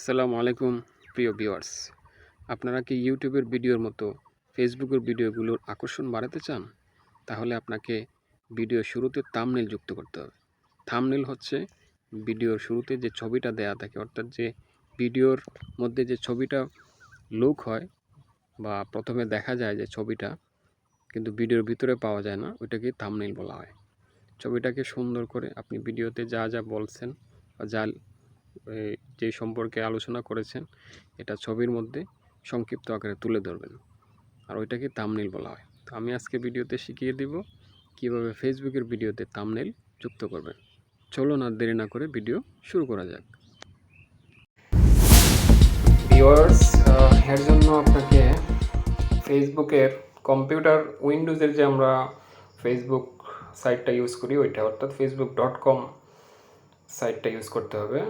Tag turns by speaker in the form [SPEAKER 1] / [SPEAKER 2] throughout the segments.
[SPEAKER 1] আসসালামু আলাইকুম প্রিয় ভিউয়ার্স, আপনারা কি ইউটিউবের ভিডিওর মতো ফেসবুকের ভিডিওগুলোর আকর্ষণ বাড়াতে চান? তাহলে আপনাকে ভিডিও শুরুতে থাম্বনেল যুক্ত করতে হবে। থাম্বনেল হচ্ছে ভিডিওর শুরুতে যে ছবিটা দেয়া থাকে, অর্থাৎ যে ভিডিওর মধ্যে যে ছবিটা লুক হয় বা প্রথমে দেখা যায় যে ছবিটা, কিন্তু ভিডিওর ভিতরে পাওয়া যায় না, ওইটাকে থাম্বনেল বলা হয়। ছবিটাকে সুন্দর করে আপনি ভিডিওতে যা যা বলছেন বা যা যে সম্পর্কে আলোচনা করেছেন এটা ছবির মধ্যে সংক্ষিপ্ত আকারে তুলে ধরবেন, আর ওইটাকে থাম্বনেল বলা হয়। তো আমি আজকে ভিডিওতে শিখিয়ে দিব কিভাবে ফেসবুকের ভিডিওতে থাম্বনেল যুক্ত করবেন। চলুন আর দেরি না করে ভিডিও শুরু করা যাক। ভিউয়ার্স, এর জন্য আপনাকে ফেসবুকের কম্পিউটার উইন্ডোজের যে আমরা ফেসবুক সাইটটা ইউজ করি ওইটা, অর্থাৎ facebook.com সাইটটা ইউজ করতে হবে।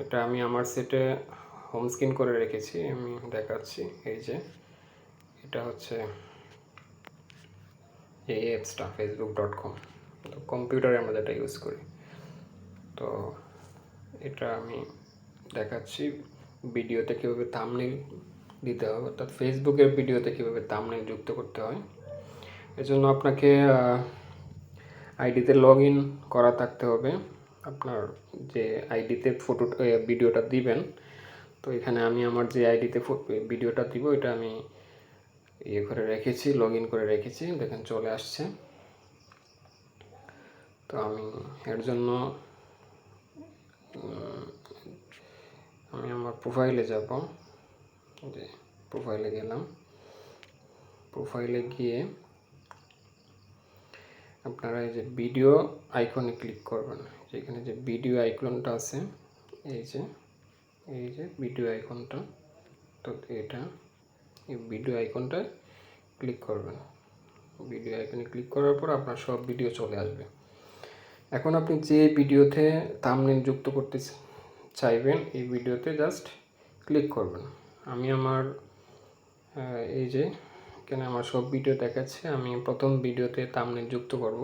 [SPEAKER 1] এটা আমি আমার সেটে হোম স্ক্রিন করে রেখেছি, আমি দেখাচ্ছি। এই যে এটা হচ্ছে এই অ্যাপসটা facebook.com, তো কম্পিউটারে আমরা যেটা ইউজ করি। তো এটা আমি দেখাচ্ছি ভিডিওতে কীভাবে থাম্বনেল দিতে হবে, অর্থাৎ ফেসবুকের ভিডিওতে কীভাবে থাম্বনেল যুক্ত করতে হয়। এজন্য আপনাকে আইডিতে লগ ইন করা থাকতে হবে। আপনার যে আইডিতে ভিডিওটা দিবেন, তো এখানে আমি আমার যে আইডিতে ভিডিওটা দিব এটা আমি ইয়ে করে রেখেছি, লগ ইন করে রেখেছি, দেখেন চলে আসছে। তো আমি এর জন্য আমি আমার প্রোফাইলে যাব, যে প্রোফাইলে গেলাম। প্রোফাইলে গিয়ে আপনারা এই যে ভিডিও আইকনে ক্লিক করবেন, যেখানে যে ভিডিও আইকনটা আছে, এই যে ভিডিও আইকনটা, তো এটা এই ভিডিও আইকনটায় ক্লিক করবেন। ভিডিও আইকনে ক্লিক করার পর আপনার সব ভিডিও চলে আসবে। এখন আপনি যে ভিডিওতে থাম্বনেল যুক্ত করতে চাইবেন এই ভিডিওতে জাস্ট ক্লিক করবেন। আমি আমার এই যে এখানে আমার সব ভিডিও দেখাচ্ছে, আমি প্রথম ভিডিওতে থাম্বনেল যুক্ত করব।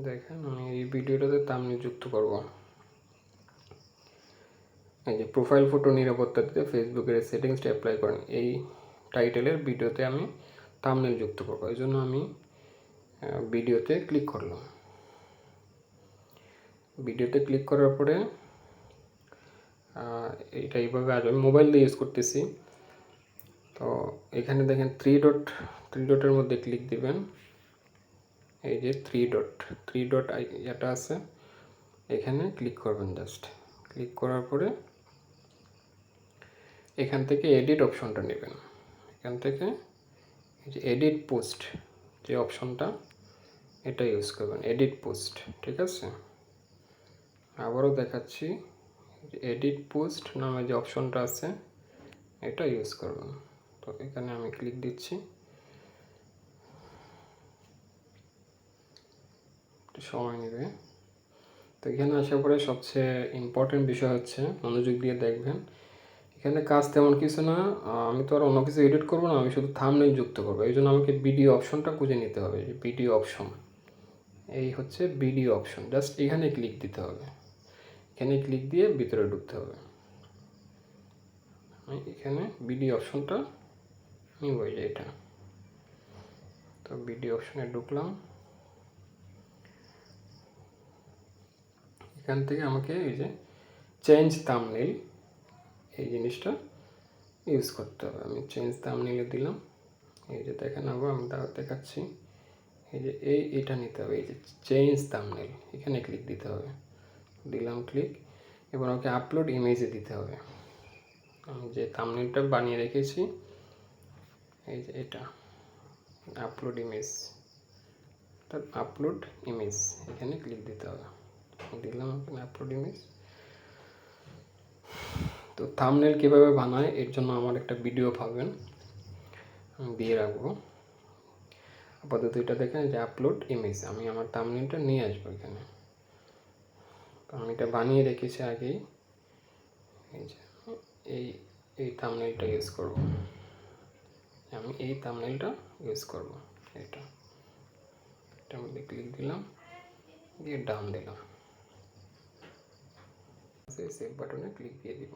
[SPEAKER 1] দেখেন আমি এই ভিডিওটাতে থাম্বনেল যুক্ত করব। এই যে প্রোফাইল ফটো নিরাপত্তা দিতে ফেসবুকের সেটিংসটা অ্যাপ্লাই করেন, এই টাইটেলের ভিডিওতে আমি থাম্বনেল যুক্ত করব। এই জন্য আমি ভিডিওতে ক্লিক করলাম। ভিডিওতে ক্লিক করার পরে এইটা এইভাবে আসবে। আমি মোবাইল দিয়ে ইউজ করতেছি। তো এখানে দেখেন থ্রি ডটের মধ্যে ক্লিক দিবেন। এই যে থ্রি ডট এটা আছে, এখানে ক্লিক করবেন। জাস্ট ক্লিক করার পরে এখান থেকে এডিট অপশনটা নেবেন। এখান থেকে এই যে এডিট পোস্ট যে অপশনটা, এটা ইউজ করবেন, এডিট পোস্ট। ঠিক আছে, আবারও দেখাচ্ছি, এডিট পোস্ট নামে যে অপশনটা আছে এটা ইউজ করবেন। তো এখানে আমি ক্লিক দিচ্ছি, সময় নেবে। তো এখানে আসার পরে সবচেয়ে ইম্পর্টেন্ট বিষয় হচ্ছে, মনোযোগ দিয়ে দেখবেন, এখানে কাজ তেমন কিছু না। আমি তো আর অন্য কিছু এডিট করবো না, আমি শুধু থাম্বনেল যুক্ত করবো। এই জন্য আমাকে ভিডিও অপশনটা খুঁজে নিতে হবে। ভিডিও অপশন, এই হচ্ছে ভিডিও অপশন, জাস্ট এখানে ক্লিক দিতে হবে। এখানে ক্লিক দিয়ে ভিতরে ঢুকতে হবে। আমি এখানে ভিডিও অপশনটা নিব, যে এটা। তো ভিডিও অপশনে ঢুকলাম। এখান থেকে আমাকে এই যে চেঞ্জ থাম্বনেল এই জিনিসটা ইউজ করতে হবে। আমি চেঞ্জ থাম্বনেলে দিলাম। এই যে দেখেন, আবার আমি দেখাচ্ছি, এই যে এইটা নিতে হবে, এই যে চেঞ্জ থাম্বনেল, এখানে ক্লিক দিতে হবে। দিলাম ক্লিক। এবার ওকে আপলোড ইমেজে দিতে হবে। আমি যে থাম্বনেলটা বানিয়ে রেখেছি, এই যে এটা আপলোড ইমেজ, আপলোড ইমেজ, এখানে ক্লিক দিতে হবে। দিলাম এখানে আপলোড ইমেজ। তো থাম্বনেল কীভাবে বানায় এর জন্য আমার একটা ভিডিও পাবেন, আমি দিয়ে রাখবো। আপাতত এটা দেখেন যে আপলোড ইমেজ, আমি আমার থাম্বনেলটা নিয়ে আসবো এখানে। তো আমি এটা বানিয়ে রেখেছি আগেই। এই যে এই থাম্বনেলটা ইউজ করব, আমি এই থাম্বনেলটা ইউজ করব। এটার মধ্যে ক্লিক দিলাম, দিয়ে ডান দিলাম, সেভ বাটনে ক্লিক দিয়ে দিব।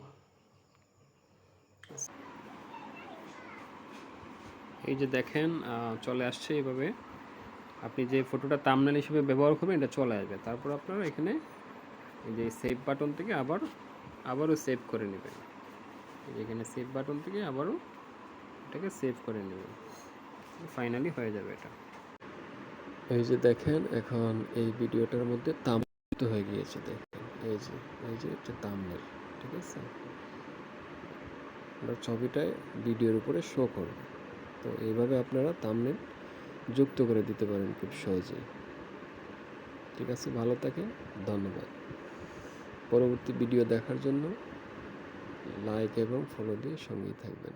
[SPEAKER 1] এই যে দেখেন চলে আসছে এইভাবে। আপনি যে ফটোটা থাম্বনেল হিসেবে ব্যবহার করবেন এটা চলে আসবে। তারপর আপনারা এখানে এই যে সেভ বাটন থেকে আবারও সেভ করে নেবেন। এই যে এখানে সেভ বাটন থেকে আবারও এটাকে সেভ করে নেবেন। ফাইনালি হয়ে যাবে এটা। এই যে দেখেন এখন এই ভিডিওটার মধ্যে থাম্বনেল হয়ে গিয়েছে। দেখেন এই যে এটা থাম্বনেল, ঠিক আছে? আপনার ছবিটাই ভিডিওর উপরে শো করবে। তো এইভাবে আপনারা থাম্বনেল যুক্ত করে দিতে পারেন খুব সহজেই। ঠিক আছে, ভালো থাকেন, ধন্যবাদ। পরবর্তী ভিডিও দেখার জন্য লাইক এবং ফলো দিয়ে সঙ্গেই থাকবেন।